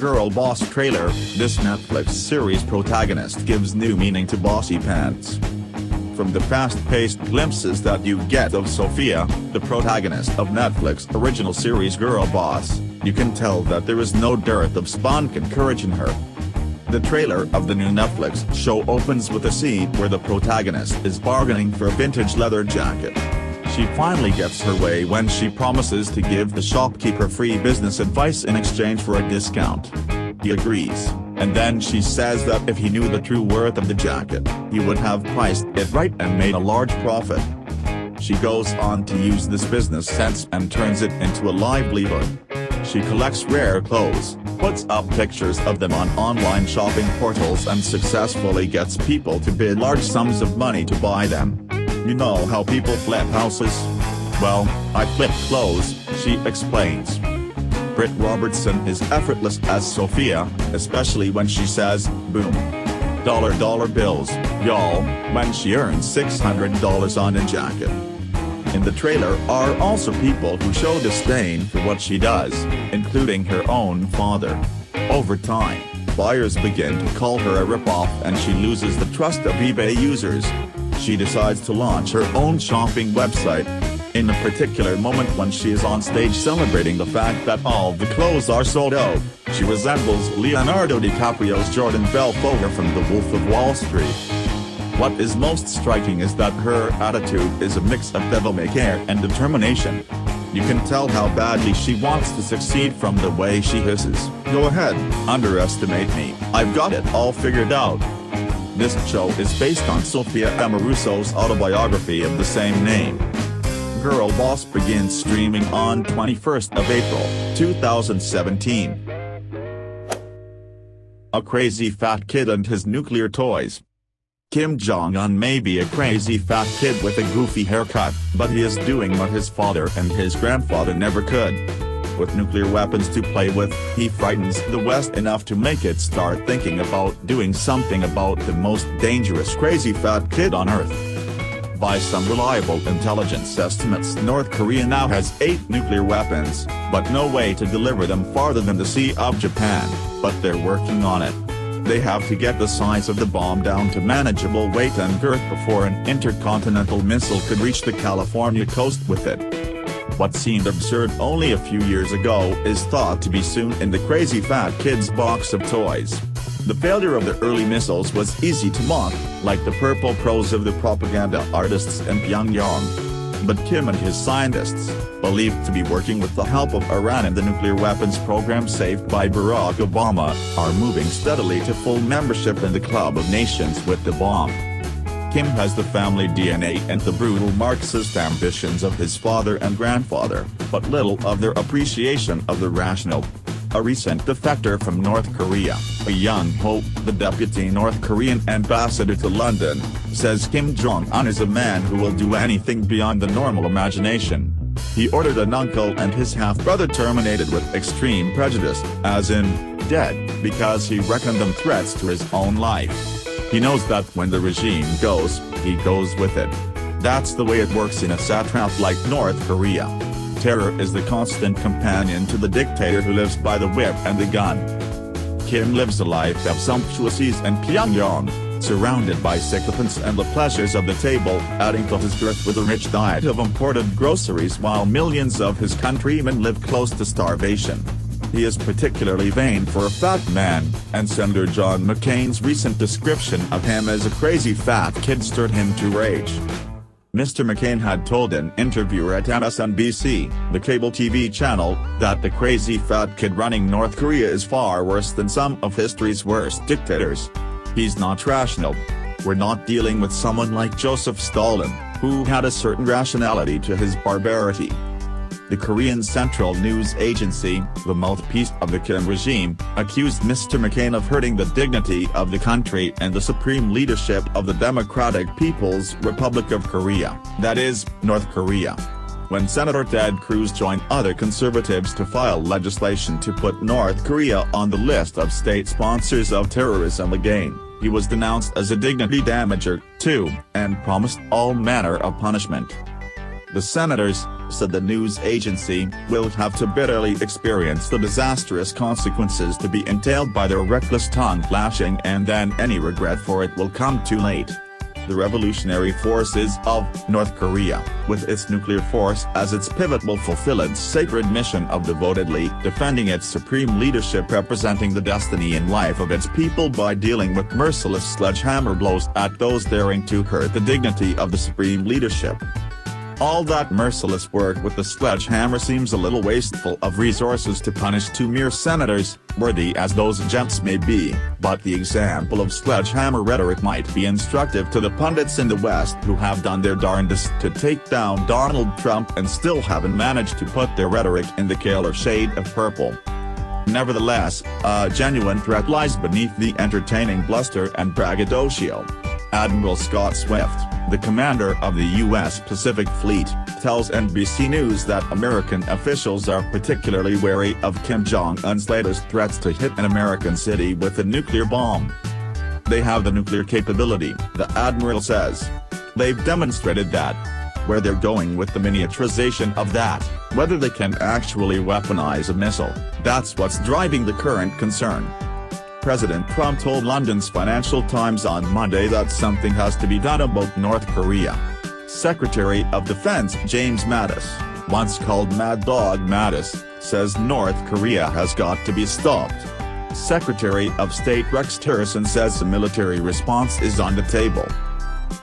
Girlboss trailer, this Netflix series protagonist gives new meaning to bossy pants. From the fast-paced glimpses that you get of Sophia, the protagonist of Netflix original series Girlboss, you can tell that there is no dearth of spunk and courage in her. The trailer of the new Netflix show opens with a scene where the protagonist is bargaining for a vintage leather jacket. She finally gets her way when she promises to give the shopkeeper free business advice in exchange for a discount. He agrees, and then she says that if he knew the true worth of the jacket, he would have priced it right and made a large profit. She goes on to use this business sense and turns it into a livelihood. She collects rare clothes, puts up pictures of them on online shopping portals and successfully gets people to bid large sums of money to buy them. You know how people flip houses? Well, I flip clothes, she explains. Britt Robertson is effortless as Sophia, especially when she says, boom. Dollar bills, y'all, when she earns $600 on a jacket. In the trailer are also people who show disdain for what she does, including her own father. Over time, buyers begin to call her a ripoff and she loses the trust of eBay users. She decides to launch her own shopping website. In a particular moment when she is on stage celebrating the fact that all the clothes are sold out, she resembles Leonardo DiCaprio's Jordan Belfort from The Wolf of Wall Street. What is most striking is that her attitude is a mix of devil-may-care and determination. You can tell how badly she wants to succeed from the way she hisses, "Go ahead, underestimate me, I've got it all figured out." This show is based on Sophia Amoruso's autobiography of the same name. Girlboss begins streaming on 21st of April, 2017. A crazy fat kid and his nuclear toys. Kim Jong-un may be a crazy fat kid with a goofy haircut, but he is doing what his father and his grandfather never could. With nuclear weapons to play with, he frightens the West enough to make it start thinking about doing something about the most dangerous crazy fat kid on Earth. By some reliable intelligence estimates, North Korea now has 8 nuclear weapons, but no way to deliver them farther than the Sea of Japan, but they're working on it. They have to get the size of the bomb down to manageable weight and girth before an intercontinental missile could reach the California coast with it. What seemed absurd only a few years ago is thought to be soon in the crazy fat kid's box of toys. The failure of the early missiles was easy to mock, like the purple prose of the propaganda artists in Pyongyang. But Kim and his scientists, believed to be working with the help of Iran in the nuclear weapons program saved by Barack Obama, are moving steadily to full membership in the club of nations with the bomb. Kim has the family DNA and the brutal Marxist ambitions of his father and grandfather, but little of their appreciation of the rational. A recent defector from North Korea, a young Ho, the deputy North Korean ambassador to London, says Kim Jong-un is a man who will do anything beyond the normal imagination. He ordered an uncle and his half-brother terminated with extreme prejudice, as in, dead, because he reckoned them threats to his own life. He knows that when the regime goes, he goes with it. That's the way it works in a satrap like North Korea. Terror is the constant companion to the dictator who lives by the whip and the gun. Kim lives a life of sumptuosities in Pyongyang, surrounded by sycophants and the pleasures of the table, adding to his girth with a rich diet of imported groceries while millions of his countrymen live close to starvation. He is particularly vain for a fat man, and Senator John McCain's recent description of him as a crazy fat kid stirred him to rage. Mr. McCain had told an interviewer at MSNBC, the cable TV channel, that the crazy fat kid running North Korea is far worse than some of history's worst dictators. He's not rational. We're not dealing with someone like Joseph Stalin, who had a certain rationality to his barbarity. The Korean Central News Agency, the mouthpiece of the Kim regime, accused Mr. McCain of hurting the dignity of the country and the supreme leadership of the Democratic People's Republic of Korea, that is, North Korea. When Senator Ted Cruz joined other conservatives to file legislation to put North Korea on the list of state sponsors of terrorism again, he was denounced as a dignity damager, too, and promised all manner of punishment. The senators, said the news agency, will have to bitterly experience the disastrous consequences to be entailed by their reckless tongue-lashing, and then any regret for it will come too late. The revolutionary forces of North Korea, with its nuclear force as its pivot, will fulfill its sacred mission of devotedly defending its supreme leadership, representing the destiny and life of its people by dealing with merciless sledgehammer blows at those daring to hurt the dignity of the supreme leadership. All that merciless work with the sledgehammer seems a little wasteful of resources to punish two mere senators, worthy as those gents may be, but the example of sledgehammer rhetoric might be instructive to the pundits in the West who have done their darndest to take down Donald Trump and still haven't managed to put their rhetoric in the killer shade of purple. Nevertheless, a genuine threat lies beneath the entertaining bluster and braggadocio. Admiral Scott Swift, the commander of the U.S. Pacific Fleet, tells NBC News that American officials are particularly wary of Kim Jong-un's latest threats to hit an American city with a nuclear bomb. They have the nuclear capability, the admiral says. They've demonstrated that. Where they're going with the miniaturization of that, whether they can actually weaponize a missile, that's what's driving the current concern. President Trump told London's Financial Times on Monday that something has to be done about North Korea. Secretary of Defense James Mattis, once called Mad Dog Mattis, says North Korea has got to be stopped. Secretary of State Rex Tillerson says a military response is on the table.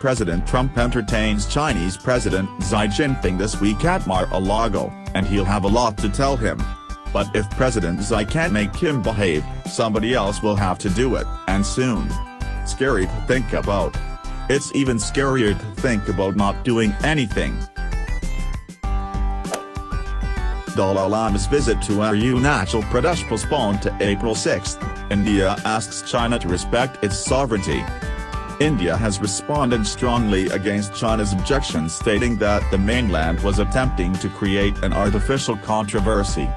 President Trump entertains Chinese President Xi Jinping this week at Mar-a-Lago, and he'll have a lot to tell him. But if President Xi can't make him behave, somebody else will have to do it, and soon. Scary to think about. It's even scarier to think about not doing anything. Dalai Lama's visit to Arunachal Pradesh postponed to April 6. India asks China to respect its sovereignty. India has responded strongly against China's objections, stating that the mainland was attempting to create an artificial controversy.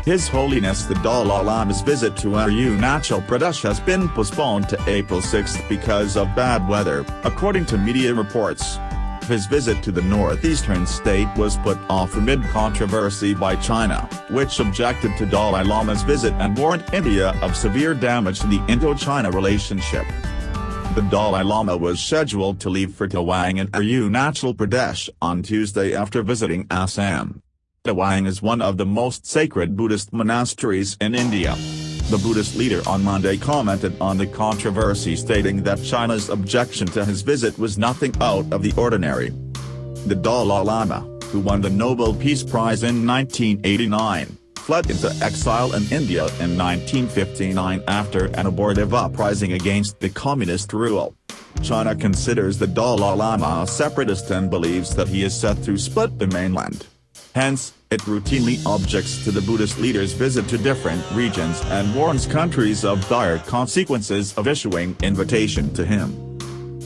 His Holiness the Dalai Lama's visit to Arunachal Pradesh has been postponed to April 6 because of bad weather, according to media reports. His visit to the northeastern state was put off amid controversy by China, which objected to Dalai Lama's visit and warned India of severe damage to the Indo-China relationship. The Dalai Lama was scheduled to leave for Tawang in Arunachal Pradesh on Tuesday after visiting Assam. Tawang is one of the most sacred Buddhist monasteries in India. The Buddhist leader on Monday commented on the controversy, stating that China's objection to his visit was nothing out of the ordinary. The Dalai Lama, who won the Nobel Peace Prize in 1989, fled into exile in India in 1959 after an abortive uprising against the communist rule. China considers the Dalai Lama a separatist and believes that he is set to split the mainland. Hence, it routinely objects to the Buddhist leader's visit to different regions and warns countries of dire consequences of issuing invitation to him.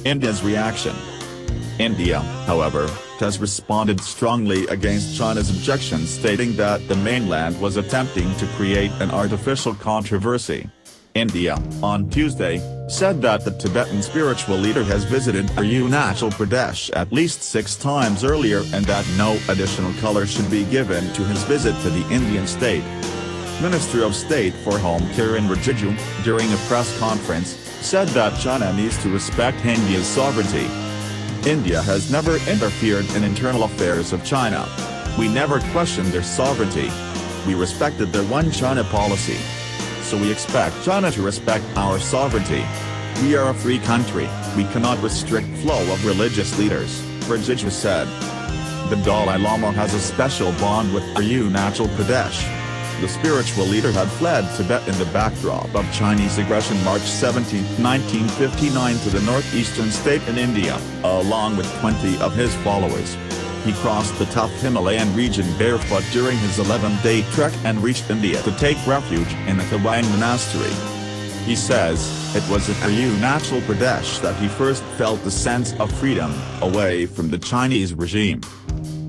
India's reaction. India, however, has responded strongly against China's objections, stating that the mainland was attempting to create an artificial controversy. India, on Tuesday, said that the Tibetan spiritual leader has visited Arunachal Pradesh at least 6 times earlier and that no additional color should be given to his visit to the Indian state. Minister of State for Home Kiren Rijiju, during a press conference, said that China needs to respect India's sovereignty. India has never interfered in internal affairs of China. We never questioned their sovereignty. We respected their One China policy. So we expect China to respect our sovereignty. We are a free country, we cannot restrict flow of religious leaders, Rijiju said. The Dalai Lama has a special bond with Arunachal Pradesh. The spiritual leader had fled Tibet in the backdrop of Chinese aggression March 17, 1959 to the northeastern state in India, along with 20 of his followers. He crossed the tough Himalayan region barefoot during his 11-day trek and reached India to take refuge in the Tawang monastery. He says, it was in Arunachal Pradesh that he first felt the sense of freedom, away from the Chinese regime.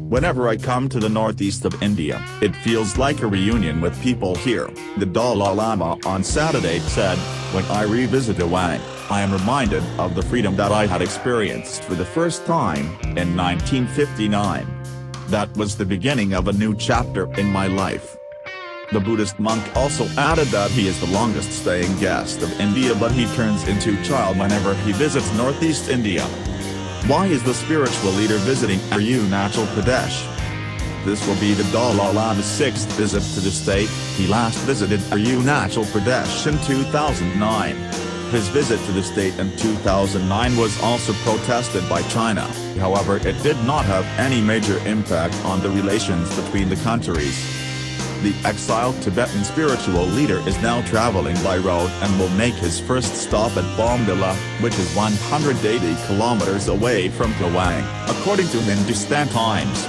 Whenever I come to the northeast of India, it feels like a reunion with people here, the Dalai Lama on Saturday said. When I revisit Tawang, I am reminded of the freedom that I had experienced for the first time in 1959. That was the beginning of a new chapter in my life." The Buddhist monk also added that he is the longest staying guest of India, but he turns into child whenever he visits Northeast India. Why is the spiritual leader visiting Arunachal Pradesh? This will be the Dalai Lama's sixth visit to the state. He last visited Arunachal Pradesh in 2009. His visit to the state in 2009 was also protested by China, however it did not have any major impact on the relations between the countries. The exiled Tibetan spiritual leader is now traveling by road and will make his first stop at Bombilla, which is 180 kilometers away from Tawang, according to Hindustan Times.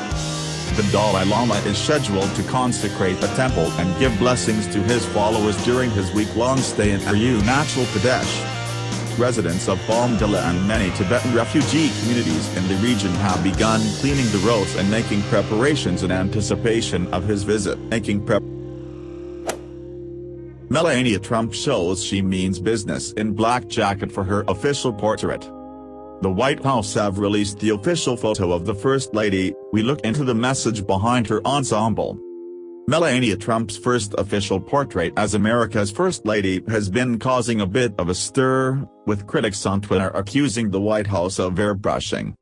The Dalai Lama is scheduled to consecrate a temple and give blessings to his followers during his week-long stay in Arunachal Pradesh. Residents of Bombilla and many Tibetan refugee communities in the region have begun cleaning the roads and making preparations in anticipation of his visit. Melania Trumps shows she means business in black jacket for her official portrait. The White House have released the official photo of the First Lady. We look into the message behind her ensemble. Melania Trump's first official portrait as America's First Lady has been causing a bit of a stir, with critics on Twitter accusing the White House of airbrushing.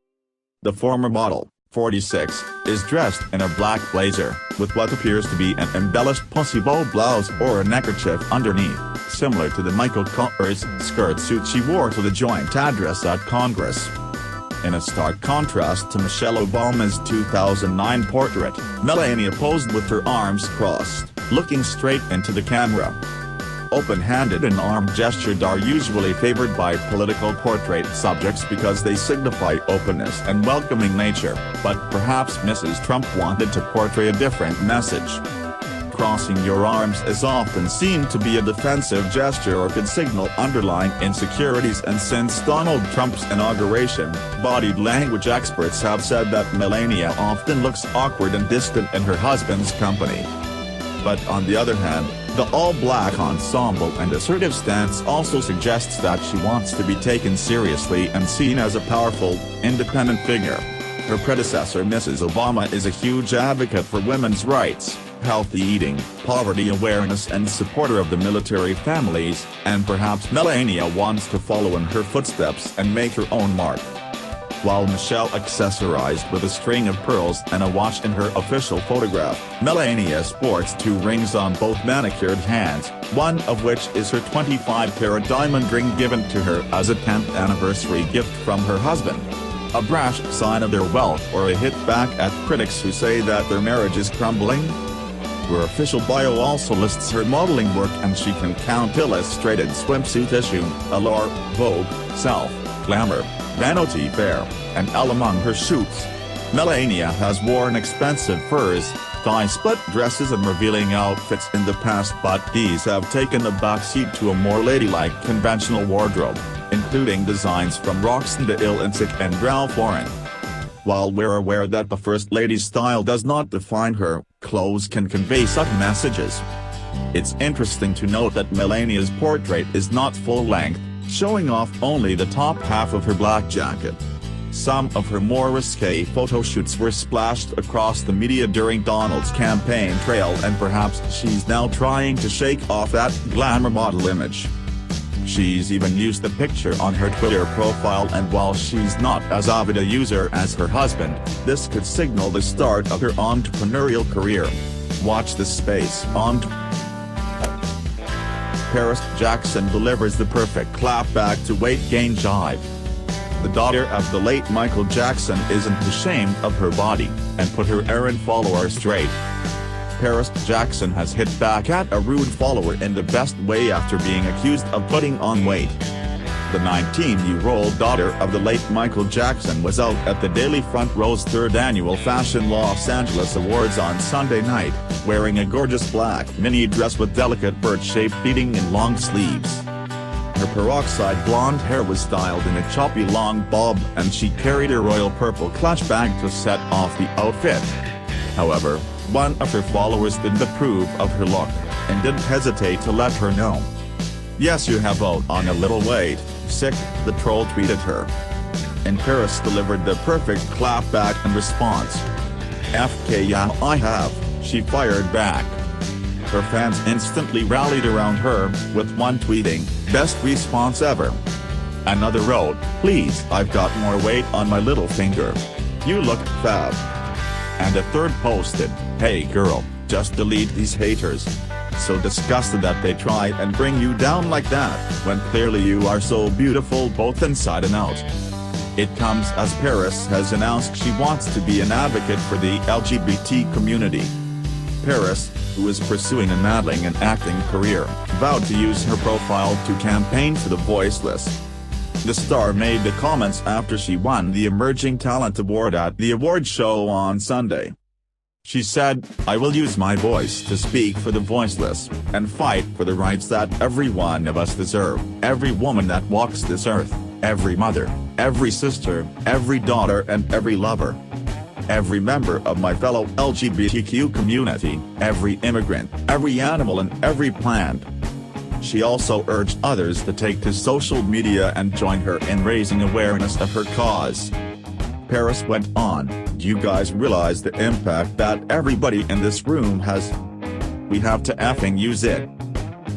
The former model, 46, is dressed in a black blazer, with what appears to be an embellished pussy bow blouse or a neckerchief underneath, similar to the Michael Kors skirt suit she wore to the joint address at Congress. In a stark contrast to Michelle Obama's 2009 portrait, Melania posed with her arms crossed, looking straight into the camera. Open-handed and arm gestures are usually favored by political portrait subjects because they signify openness and welcoming nature, but perhaps Mrs. Trump wanted to portray a different message. Crossing your arms is often seen to be a defensive gesture or could signal underlying insecurities, and since Donald Trump's inauguration, body language experts have said that Melania often looks awkward and distant in her husband's company. But on the other hand, the all-black ensemble and assertive stance also suggests that she wants to be taken seriously and seen as a powerful, independent figure. Her predecessor Mrs. Obama is a huge advocate for women's rights, healthy eating, poverty awareness and supporter of the military families, and perhaps Melania wants to follow in her footsteps and make her own mark. While Michelle accessorized with a string of pearls and a watch in her official photograph, Melania sports 2 rings on both manicured hands, one of which is her 25-carat diamond ring given to her as a 10th anniversary gift from her husband. A brash sign of their wealth or a hit back at critics who say that their marriage is crumbling? Her official bio also lists her modeling work, and she can count illustrated swimsuit issue, Allure, Vogue, Self, Glamour, Vanity Fair, and Elle among her shoots. Melania has worn expensive furs, thigh-split dresses and revealing outfits in the past, but these have taken a backseat to a more ladylike conventional wardrobe, including designs from Roxanne de Illinsic and Ralph Lauren. While we're aware that the First Lady's style does not define her, clothes can convey subtle messages. It's interesting to note that Melania's portrait is not full-length, showing off only the top half of her black jacket. Some of her more risque photo shoots were splashed across the media during Donald's campaign trail, and perhaps she's now trying to shake off that glamour model image. She's even used the picture on her Twitter profile, and while she's not as avid a user as her husband, this could signal the start of her entrepreneurial career. Watch this space. Paris Jackson delivers the perfect clapback to weight gain jive. The daughter of the late Michael Jackson isn't ashamed of her body, and put her errant follower straight. Paris Jackson has hit back at a rude follower in the best way after being accused of putting on weight. The 19-year-old daughter of the late Michael Jackson was out at the Daily Front Row's 3rd annual Fashion Los Angeles Awards on Sunday night, wearing a gorgeous black mini dress with delicate bird-shaped beading and long sleeves. Her peroxide blonde hair was styled in a choppy long bob, and she carried a royal purple clutch bag to set off the outfit. However, one of her followers didn't approve of her look, and didn't hesitate to let her know. "Yes, you have out on a little weight, sick," the troll tweeted her. And Paris delivered the perfect clapback in response. FK yeah I have, she fired back. Her fans instantly rallied around her, with one tweeting, "Best response ever." Another wrote, "Please I've got more weight on my little finger. You look fab." And a third posted, "Hey girl, just delete these haters. So disgusted that they try and bring you down like that, when clearly you are so beautiful both inside and out." It comes as Paris has announced she wants to be an advocate for the LGBT community. Paris, who is pursuing a modeling and acting career, vowed to use her profile to campaign for the voiceless. The star made the comments after she won the Emerging Talent Award at the award show on Sunday. She said, "I will use my voice to speak for the voiceless, and fight for the rights that every one of us deserve, every woman that walks this earth, every mother, every sister, every daughter and every lover. Every member of my fellow LGBTQ community, every immigrant, every animal and every plant." She also urged others to take to social media and join her in raising awareness of her cause. Paris went on, "Do you guys realize the impact that everybody in this room has? We have to effing use it.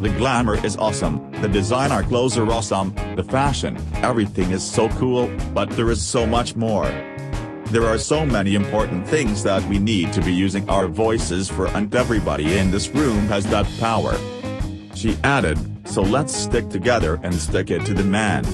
The glamour is awesome, the designer clothes are awesome, the fashion, everything is so cool, but there is so much more. There are so many important things that we need to be using our voices for, and everybody in this room has that power." She added, "So let's stick together and stick it to the man."